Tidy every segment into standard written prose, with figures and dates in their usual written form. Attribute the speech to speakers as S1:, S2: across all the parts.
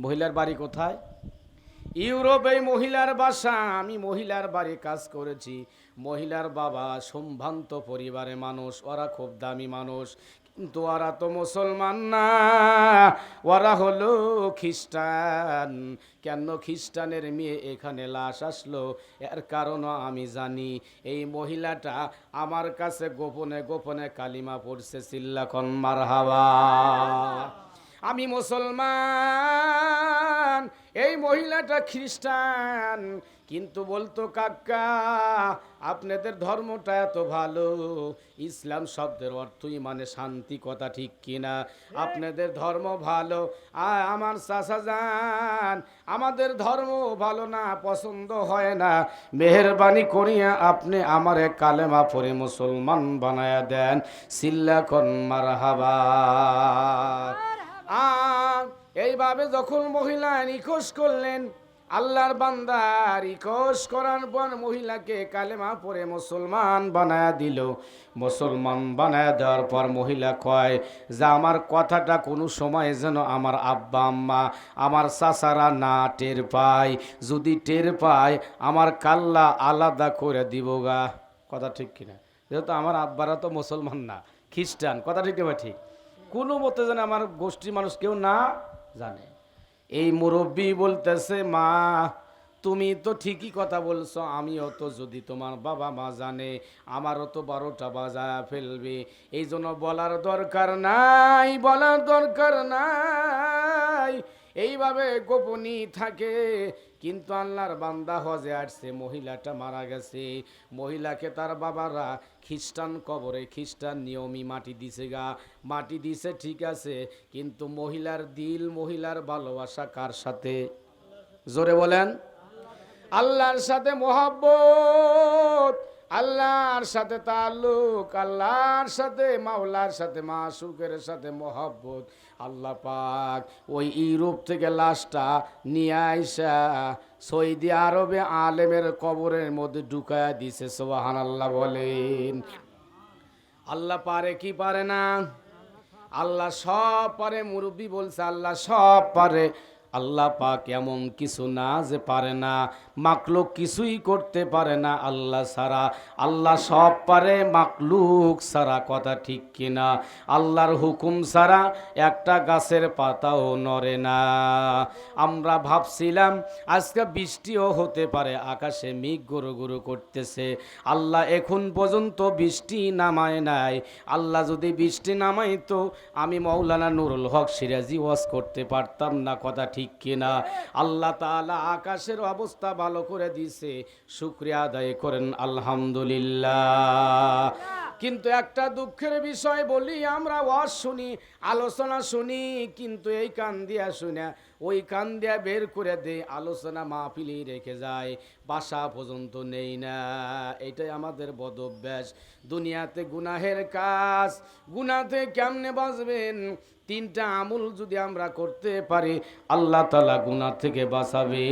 S1: মহিলার বাড়ি কোথায়? ইউরোপে মহিলার বাসা। আমি মহিলার বাড়ি কাজ করেছি। মহিলার বাবা সম্ভ্রান্ত পরিবারের মানুষ, ওরা খুব দামি মানুষ, কিন্তু ওরা তো মুসলমান না, ওরা হলো খ্রিস্টান। কেন খ্রিস্টানের মেয়ে এখানে লাশ আসলো, এর কারণও আমি জানি। এই মহিলাটা আমার কাছে গোপনে গোপনে কালিমা পড়ছে, চিল্লাখন মারহাবা। আমি মুসলমান, এই মহিলাটা খ্রিস্টান, কিন্তু বলতো কাকা আপনাদের ধর্মটা এত ভালো, ইসলাম শব্দের অর্থই মানে শান্তি, কথা ঠিক কিনা? আপনাদের ধর্ম ভালো, আমার চাচা যান আমাদের ধর্ম ভালো না, পছন্দ হয় না, মেহেরবানি করিয়া আপনি আমারে কালেমা পড়ে মুসলমান বানায়া দেন, চিল্লাখন মারহাবা। এইভাবে যখন মহিলা নিখোঁজ করলেন, আল্লাহর বান্দা রিকোয়েস করার পর মহিলাকে কালেমা পড়ে মুসলমান বানায়া দিল। মুসলমান বানায়া দেওয়ার পর মহিলা কয় যে আমার কথাটা কোনো সময় যেন আমার আব্বা আম্মা আমার চাচারা না টের পায়, যদি টের পায় আমার কাল্লা আলাদা করে দিব গা। কথা ঠিক কিনা? যেহেতু আমার আব্বারা তো মুসলমান না, খ্রিস্টান, কথা ঠিক কিনা? ঠিক। কোনো মতে যেন আমার গোষ্ঠীর মানুষ কেউ না জানে। এই মুরব্বী বলতেছে মা তুমি তো ঠিকই কথা বলছো, আমিও তো যদি তোমার বাবা মা জানে আমারও তো 12টা বাজায় ফেলবে, এই জন্য বলার দরকার নাই, বলার দরকার নাই, এইভাবে গোপনই থাকে। কিন্তু আল্লাহর বান্দা হজে আসছে, মহিলাটা মারা গেছে, মহিলাকে তার বাবারা খ্রিস্টান কবরে খ্রিস্টান নিয়মই মাটি দিছে গা, মাটি দিছে ঠিক আছে, কিন্তু মহিলার দিল মহিলার ভালোবাসা কার সাথে? জোরে বলেন। আল্লাহর সাথে মোহাব্বত, আল্লাহর সাথে তাল্লুক, আল্লাহর সাথে মাওলার সাথে মাসুকের সাথে মোহাব্বত। আল্লাহ পাক ওই ইউরোপ থেকে লাশটা নিয়ে আইসা সৌদি আরবে আলেমের কবরের মধ্যে ঢুকায়া দিছে। সুবহানাল্লাহ বলেন। আল্লাহ পারে কি পারে না? আল্লাহ সব পারে। মুরব্বী বলছে আল্লাহ সব পারে। আল্লাহ পাক এমন কিছু না যে পারে না, মাকলুক কিছুই করতে পারে না আল্লাহ ছাড়া। আল্লাহ সব পারে মাকলুক ছাড়া, কথা ঠিক কিনা? আল্লাহর হুকুম ছাড়া একটা গাছের পাতাও নড়ে না। আমরা ভাবছিলাম আজকে বৃষ্টিও হতে পারে, আকাশে মেঘ গুরু গুরু করতেছে, আল্লাহ এখন পর্যন্ত বৃষ্টি নামায় নাই। আল্লাহ যদি বৃষ্টি নামাইতো আমি মাওলানা নুরুল হক সিরাজি ওয়াজ করতে পারতাম না, কথা ঠিক কিনা? আল্লাহ তাআলা আকাশের অবস্থা ভালো করে দিয়েছে, শুকরিয়া আদায় করেন আলহামদুলিল্লাহ। কিন্তু একটা দুঃখের বিষয় বলি, আমরা ওয়াজ শুনি, আলোচনা শুনি, কিন্তু এই কান দিয়া শুনে ওই কান দিয়া বের করে দেয়, আলোচনা মাহফিলি রেখে যায়, বাসা পর্যন্ত নেই না। এটাই আমাদের বদ অভ্যাস। দুনিয়াতে গুনাহের কাজ, গুনাতে কেমনে বাঁচবেন? 3টা আমল যদি আমরা করতে পারি আল্লাহ তাআলা গুনাহ থেকে বাঁচাবে।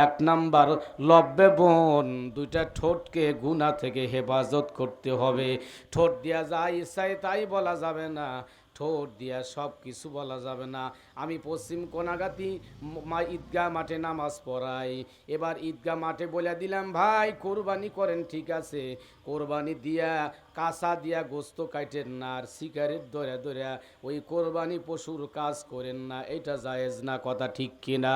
S1: 1 নাম্বার লব্বে বোন, 2টা ঠোঁটকে গুনাহ থেকে হেফাজত করতে হবে। ঠোঁট দিয়া যা ইচ্ছায় তাই বলা যাবে না, ঠোঁট দিয়া সব কিছু বলা যাবে না। আমি পশ্চিম কোনাগাতি ঈদগাহ মাঠে নামাজ পড়াই, এবার ঈদগাহ মাঠে বলে দিলাম ভাই কোরবানি করেন, ঠিক আছে, কোরবানি দিয়া কাঁচা দিয়া গোস্ত কাটেন না, আর সিগারেট ধরে ধরে ওই কোরবানি পশুর কাজ করেন না, এটা জায়েজ না, কথা ঠিক কিনা?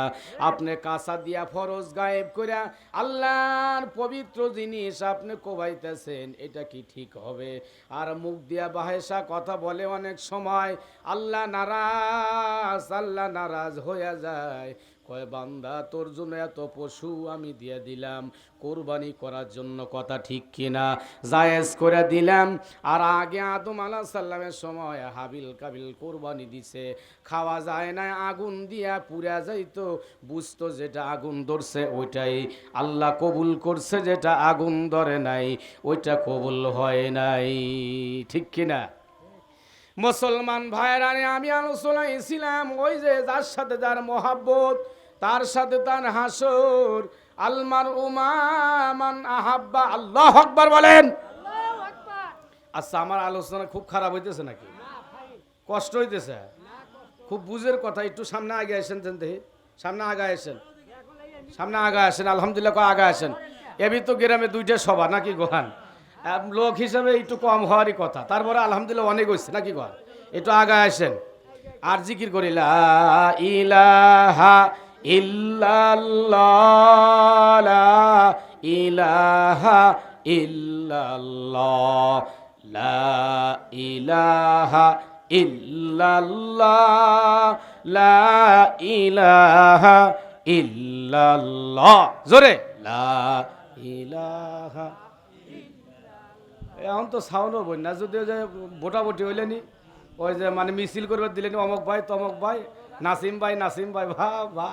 S1: আপনি কাঁচা দিয়া ফরজ গায়েব করে আল্লাহর পবিত্র জিনিস আপনি কোবাইতেছেন, এটা কি ঠিক হবে? আর মুখ দিয়া বাহেসা কথা বলে অনেক সময় আল্লাহ নারাজ, আল্লাহ নারাজ হয়ে যায়, কয় বান্দা তোর জন্য এত পশু আমি দিয়ে দিলাম কোরবানি করার জন্য, কথা ঠিক কিনা? জায়েজ করে দিলাম। আর আগে আদম আলাইহিস সালামের সময় হাবিল কাবিল কোরবানি দিছে, খাওয়া যায় না, আগুন দিয়া পুড়া যাইতো, বুঝতো যেটা আগুন ধরছে ওইটাই আল্লাহ কবুল করছে, যেটা আগুন ধরে নাই ওইটা কবুল হয় নাই, ঠিক কিনা? মুসলমান ভাইরা, আমি আলোচনায় ছিলাম ওই যে যার সাথে যার মহাব্বত তার সাথে তার হাসর, আলমার উমান আহাব্বা। আল্লাহু আকবার বলেন। আচ্ছা, আমার আলোচনা খুব খারাপ হইতেছে নাকি? কষ্ট হইতেছে? খুব বুঝের কথা, একটু সামনে আগে আসেন দেখি। সামনে আগা আসেন, সামনে আগা আসেন, আলহামদুলিল্লাহ কয় আগা আসেন। এবি তো গ্রামে দুইটা সভা নাকি গোহান, লোক হিসাবে একটু কম হওয়ারই কথা, তারপরে আলহামদুলিল্লাহ অনেক হচ্ছে নাকি গোহান, একটু আগা আসেন। আর জিকির করি লা ইলাহা ইল্লাল্লাহ, লা ইলাহা ইল্লাল্লাহ, লা ইলাহা ইল্লাল্লাহ, লা ইলাহা ইল্লাল্লাহ, জোরে লা ইলাহা। এখন তো সাউন্ড হবো না, যদি যে ভোটাভুটি হইলেনি, ওই যে মানে মিছিল করবে দিলেনি অমক ভাই তমক ভাই, নাসিম ভাই ভা ভা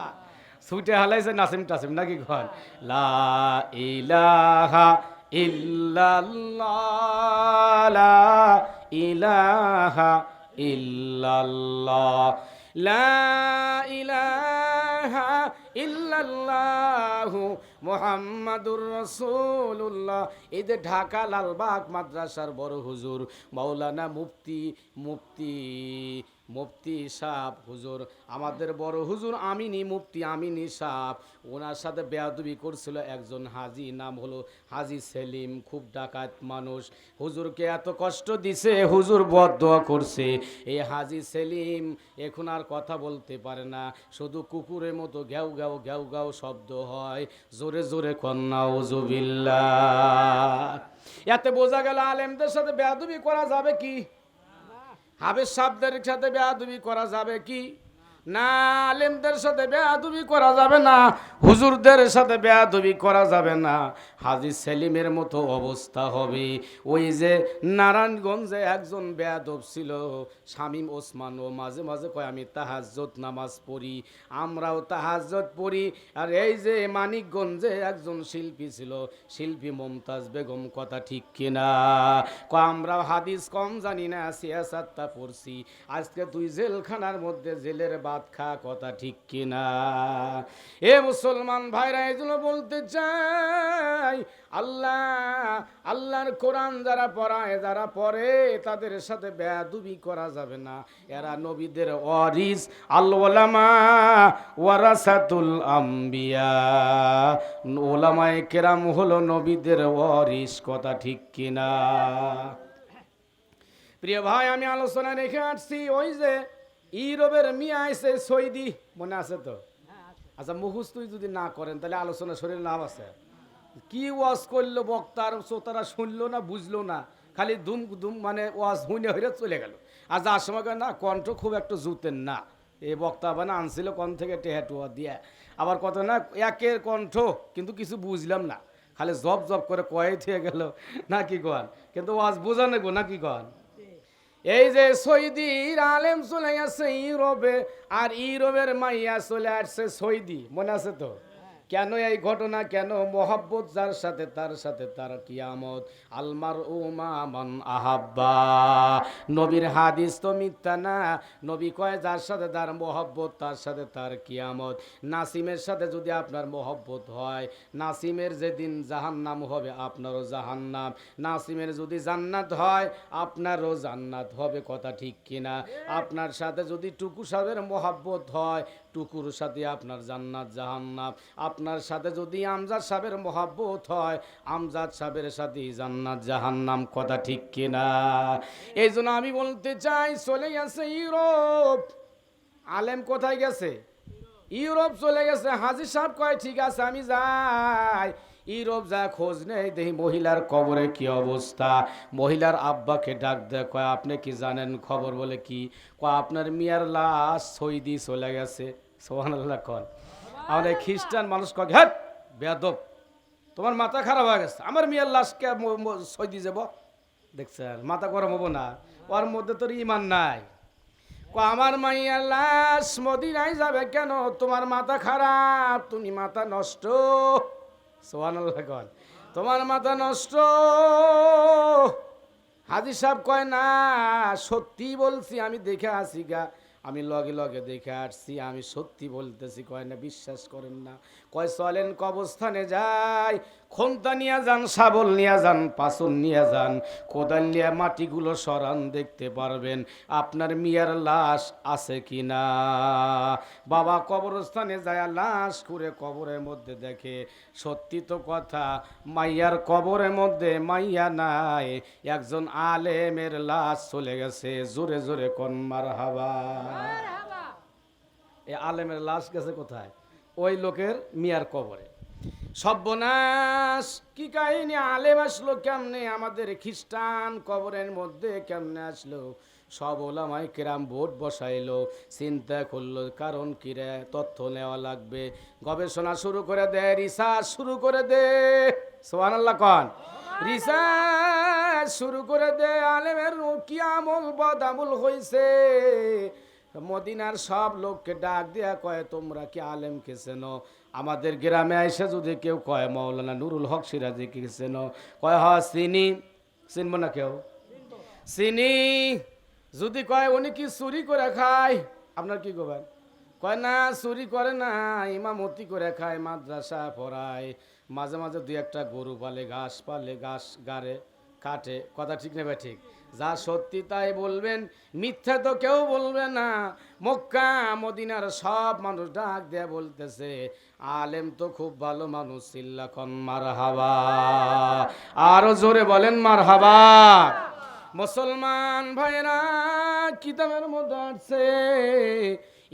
S1: ছুটে হালাইছে নাসিম টাসিম নাকি ঘর। লা ইলাহা ইল্লাল্লাহ, লা ইলাহা ইল্লাল্লাহ, লা ইলাহা ইল্লাল্লাহু মুহাম্মাদুর রাসূলুল্লাহ। এই যে ঢাকা লালবাগ মাদ্রাসার বড় হুজুর মাওলানা মুফতি সাহেব হুজুর, আমাদের বড় হুজুর মুফতি আমিনী সাহেব, ওনার সাথে বেয়াদবি করছিল একজন হাজি, নাম হলো হাজি সেলিম, খুব ডাকাত মানুষ। হুজুরকে এত কষ্ট দিছে, হুজুর বদদোয়া করছে। এই হাজি সেলিম এখন আর কথা বলতে পারে না, শুধু কুকুরের মতো ঘ্যাও ঘ্যাও ঘ্যাও ঘ্যাও শব্দ হয়। জোরে জোরে কন্যা উজুবিল্লাহ। এতে বোঝা গেল আলেমদের সাথে বেয়াদবি করা যাবে কি, হাফেজ সাহেবদের সাথে বেয়াদবি করা যাবে কি না, আলেমদের সাথে বেয়াদবি করা যাবে না, হুজুরদের সাথে বেয়াদবি করা যাবে না। হাজী সেলিমের মতো অবস্থা হবে। ওই যে নারায়ণগঞ্জে একজন বেয়াদব ছিল শামীম ওসমান, ও মাঝে মাঝে কয় আমি তাহাজ্জুদ নামাজ পড়ি, আমরাও তাহাজ্জুদ পড়ি। আর এই যে মানিকগঞ্জে একজন শিল্পী ছিল, শিল্পী মমতাজ বেগম, কথা ঠিক কিনা, কয় আমরাও হাদিস কম জানি না, সিয়াসাতটা পড়ছি, আজকে তুই জেলখানার মধ্যে জেলের ভাত খা, কথা ঠিক কিনা। এ মুসলমান ভাইরা, এই জন্য বলতে চাই, আল্লাহর কোরআন যারা পড়ায়, যারা পড়ে, তাদের সাথে বেয়াদবি করা যাবে না। এরা নবীদের ওয়ারিস, আল উলামা ওয়ারাসাতুল আম্বিয়া, উলামায়ে কেরাম হলো নবীদের ওয়ারিস, কথা ঠিক কিনা। প্রিয় ভাই, আমি আলোচনা রেখে আসছি, ওই যে ইউরোপের মিয়া আইছে সৌদি, মনে আছে তো? আচ্ছা, মুখস্থ যদি না করেন তাহলে আলোচনা শরীর লাভ আছে? কি ওয়াজ করলো বক্তার, শ্রোতারা শুনলো না, বুঝলো না, খালি ধুম ধুম মানে ওয়াজ হুইনে হইলে চলে গেল। আর যার সময় না কণ্ঠ খুব একটু জুতেন না, এই বক্তা মানে আনছিল কন থেকে টেহাটুয়া দিয়ে, আবার কত না একের কণ্ঠ, কিন্তু কিছু বুঝলাম না, খালি জব জব করে কয়ে থেকে গেল নাকি কন, কিন্তু ওয়াজ বোঝা নেবো নাকি কন। এই যে সৌদির আলেম চলে আসছে ইউরোপে, আর ইউরোপের মাইয়া চলে আসছে সৌদি, মনে আছে তো? কেন এই ঘটনা, কেন? মোহাব্বত যার সাথে তার সাথে তার কিয়ামত, আলমার উমা মান আহাব্বা। নবীর হাদিস তো মিথ্যা না, নবী কয় যার সাথে তার মোহাব্বত তার সাথে তার কিয়ামত। নাসিমের সাথে যদি আপনার মোহাব্বত হয়, নাসিমের যেদিন জাহান্নাম হবে আপনারও জাহান্নাম, নাসিমের যদি জান্নাত হয় আপনারও জান্নাত হবে, কথা ঠিক কিনা। আপনার সাথে যদি টুকু সাহেবের মোহাব্বত হয়, টুকুর সাথে আপনার জান্নাত জাহান্নাম। আপনার সাথে যদি আমজাদ সাহেবের মোহাব্বত হয়, আমজাদ সাহেবের সাথে জান্নাত জাহান্নাম, কথা ঠিক কিনা। এই জন্য আমি বলতে চাই, চলে গেছে ইউরোপ। আলেম কোথায় গেছে? ইউরোপ চলে গেছে। হাজী সাহেব কয় ঠিক আছে আমি যাই, ইউরোপ যা খোঁজ নেই, দেখি মহিলার কবরে কি অবস্থা। মহিলার আব্বাকে ডাক দেয়, কয় আপনি কি জানেন খবর? বলে কি? কয় আপনার মিয়ার লাশ সৌদি চলে গেছে। সুবহানাল্লাহ কন। আমাদের খ্রিস্টান মানুষ কয় হ্যাঁ বেয়াদব, তোমার মাথা খারাপ হয়ে গেছে, আমার মিয়ার লাশকে সৌদি যাব? দেখছেন, মাথা গরম হবো না, ওর মধ্যে তোর ইমান নাই। আমার মাইয়ার লাশ মদিনায় যাবে কেন? তোমার মাথা খারাপ, তুমি মাথা নষ্ট। সুবহানাল্লাহ কন, তোমার মাথা নষ্ট। হাজী সাহেব কয় না, সত্যি বলছি, আমি দেখে আসি গা, আমি লগে লগে দেখে আসছি, আমি সত্যি বলতেছি। কয় না বিশ্বাস করেন না? কয় চলেন কবরস্থানে যাই, খন্তা নিয়ে যান, শাবল নিয়ে যান, পাথর নিয়ে যান, কোদাল নিয়ে মাটিগুলো সরান, দেখতে পারবেন আপনার মিয়ার লাশ আছে কি না। বাবা কবরস্থানে যায় লাশ করে কবরের মধ্যে দেখে, সত্যি তো কথা, মাইয়ার কবরের মধ্যে মাইয়া নাই, একজন আলেমের লাশ চলে গেছে। জোরে জোরে কোন মারহাবা। এই আলেমের লাশ গেছে কোথায়? ওই লোকের মিয়ার কবরে। সর্বনাশ! কি কাহিনী! আলেম আসলো কেমনে আমাদের খ্রিস্টান কবরের মধ্যে, কেমনে আসলো? সব ওলামায়ে কেরাম ভোট বসাইলো, চিন্তা করলো কারণ কি রে, তথ্য নেওয়া লাগবে, গবেষণা শুরু করে দে, রিসার্চ শুরু করে দে। সুবহানাল্লাহ কোন। রিসার্চ শুরু করে দে। আলেমের কি আমল বদ আমল হইছে। মদিনার সব লোককে ডাক দিয়া কয়, তোমরা কি আলেমকে চেনো? আমাদের গ্রামে এসে যদি কেউ কয় মাওলানা নুরুল হক সিরাজি কে চেনো? কয় হ চিনি। চিনব না কেউ? চিনি। যদি কয় উনি কি চুরি করে খায়, আপনার কি করবেন? কয় না চুরি করে না, ইমামতি করে খায়, মাদ্রাসা পড়ায়, মাঝে মাঝে দুই একটা গরু পালে, ঘাস পালে, ঘাস গাড়ে কাটে। কথা ঠিক নেবে? ঠিক। যা সত্যি তাই বলবেন, মিথ্যা তো কেউ বলবে না। মক্কা মদিনার সব মানুষ ডাক দেয়া বলতেছে, আলেম তো খুব ভালো মানুষ। চিল্লাখন মারহাবা। আরো জোরে বলেন মারহাবা। মুসলমান ভাইরা, কিতাবের মধ্যে আসছে,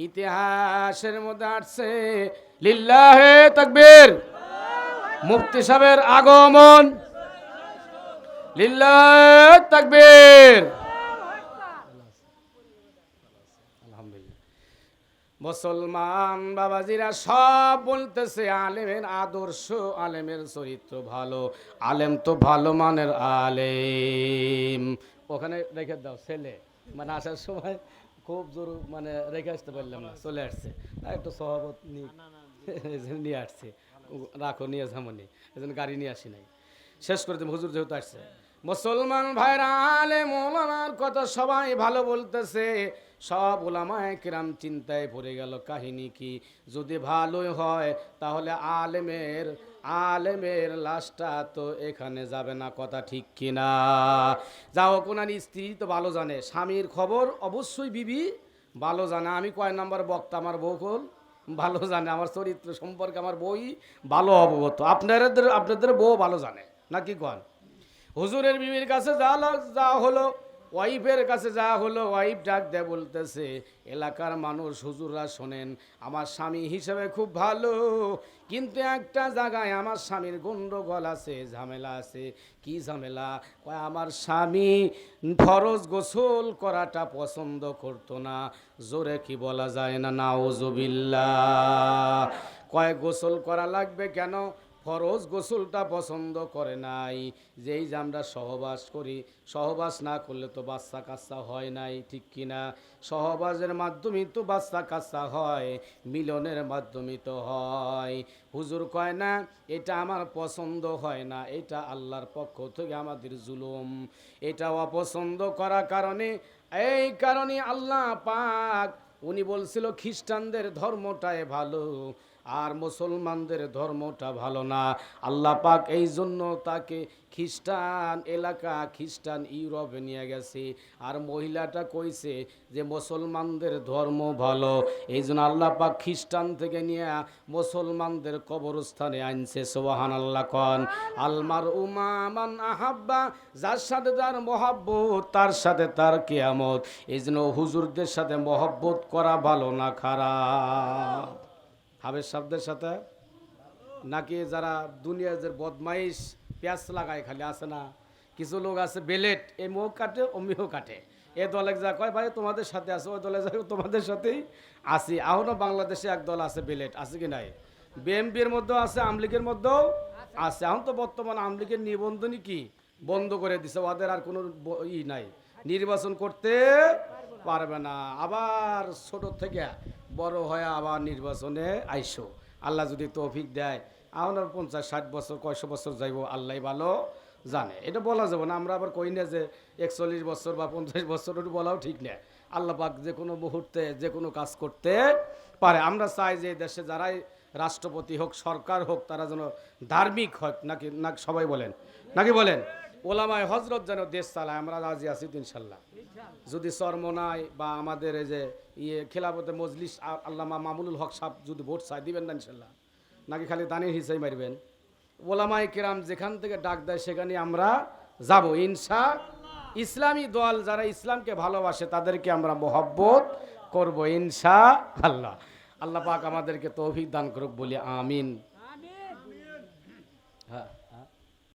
S1: ইতিহাসের মধ্যে আসছে, লিল্লাহে তাকবীর, মুফতি সাহেবের আগমন, লিল্লাহে তাকবীর। আলহামদুলিল্লাহ। মুসলমান বাবাজিরা সব বলতেছে আলেমের আদর্শ, আলেমের চরিত্র ভালো, আলেম তো ভালো মানের আলেম। ওখানে রেখে দাও ছেলে, মানে আসার সময় খুব জোর মানে রেখে আসতে পারলাম না, চলে আসছে, একটু সহবত নিয়ে আসছে, রাখো নিয়ে যামনি, এজন্য গাড়ি নিয়ে আসি নাই, শেষ করে দেব হুজুর যেহেতু আসছে। মুসলমান ভাইরা, আলেম ওলামার কথা সবাই ভালো বলতেছে, সব ওলামায়ে কেরাম চিন্তায় পড়ে গেল, কাহিনী কি? যদি ভালোই হয় তাহলে আলেমের লাশটা তো এখানে যাবে না। কথা ঠিক কিনা? যাও, কোনার স্ত্রী তো ভালো জানে, স্বামীর খবর অবশ্যই বিবি ভালো জানে। আমি কয় নাম্বার বক্তা, আমার বউ ভালো জানে, আমার চরিত্র সম্পর্কে আমার বই ভালো অবগত। আপনাদের বউ ভালো জানে নাকি কন? হুজুরের বিবির কাছে যা হলো, ওয়াইফের কাছে যা হলো, ওয়াইফ ডাক দেয় বলতেছে, এলাকার মানুষ হুজুররা শোনেন, আমার স্বামী হিসেবে খুব ভালো, কিন্তু একটা জায়গায় আমার স্বামীর গন্ডগোল আছে, ঝামেলা আছে। কি ঝামেলা? কয় আমার স্বামী ফরজ গোসল করাটা পছন্দ করতো না। জোরে কি বলা যায় না? নাউজুবিল্লাহ। কয় গোসল করা লাগবে কেন? ফরজ গোসলটা পছন্দ করে নাই। যেই যে আমরা সহবাস করি, সহবাস না করলে তো বাচ্চা কাচ্চা হয় নাই, ঠিক কিনা? সহবাসের মাধ্যমেই তো বাচ্চা কাচ্চা হয়, মিলনের মাধ্যমে তো হয়। হুজুর কয় না, এটা আমার পছন্দ হয় না, এটা আল্লাহর পক্ষ থেকে আমাদের জুলুম, এটা অপছন্দ করার কারণে, এই কারণে আল্লাহ পাক উনি বলছিল খ্রিস্টানদের ধর্মটাই ভালো আর মুসলমানদের ধর্মটা ভালো না। আল্লাহ পাক এই জন্য তাকে খ্রিস্টান এলাকা, খ্রিস্টান ইউরোপে নিয়ে গেছে, আর মহিলাটা কইছে যে মুসলমানদের ধর্ম ভালো, এই জন্য আল্লাহ পাক খ্রিস্টান থেকে নিয়ে মুসলমানদের কবরস্থানে আনছে। সুবহানাল্লাহ কন। আলমার উমামান আহাব্বা, যার সাথে তার মহব্বত তার সাথে তার কিয়ামত। এই জন্য হুজুরদের সাথে মহব্বত করা ভালো না খারাপ? হাবের শব্দের সাথে নাকি যারা দুনিয়ার বদমাইশ পেঁয়াজ লাগায় খালি আছে না, কিছু লোক আছে বেলেট, এই মুখ কাটে অমিও কাটে, এ দলে যা কয় ভাই তোমাদের সাথে আছে, ওই দলে যা তোমাদের সাথেই আছি। এখনও বাংলাদেশে এক দল আছে বেলেট, আছে কি নাই? বিএনপির মধ্যেও আছে, আমলিগের মধ্যেও আছে। এখন তো বর্তমান আমলিগের নিবন্ধনই কি বন্ধ করে দিছে, ওদের আর কোনো নাই, নির্বাচন করতে পারবে না। আবার ছোট থেকে বড় হয়ে আবার নির্বাচনে আইসো, আল্লাহ যদি তৌফিক দেয়। এখন 50-60 বছর কয়শো বছর যাইব আল্লাহ ভালো জানে, এটা বলা যাবে না। আমরা আবার কই না যে 41 বছর বা 50 বছর, ওটা বলাও ঠিক না। আল্লাহ পাক যে কোনো মুহূর্তে যে কোনো কাজ করতে পারে। আমরা চাই যে দেশে যারাই রাষ্ট্রপতি হোক, সরকার হোক, তারা যেন ধার্মিক হয়, নাকি সবাই বলেন, নাকি বলেন, ওলামায় হজরত যেন দেশ চালায়। আমরা রাজি আছি তো ইনশাল্লাহ। যদি চরমনায় বা আমাদের এই যে খেলাফতে মজলিস আল্লামা মামুনুল হক সাহেব যদি ভোট চাই, দিবেন না ইনশাল্লাহ, নাকি খালি দানির হিসাবে মারবেন? ওলামায়ে কেরাম যেখান থেকে ডাক দেয় সেখানে আমরা যাব ইসলামী দল যারা ইসলামকে ভালোবাসে তাদেরকে আমরা মহব্বত করব ইনশাআল্লাহ। আল্লাহ পাক আমাদেরকে তৌফিক দান করুক, বলি আমিন। হ্যাঁ।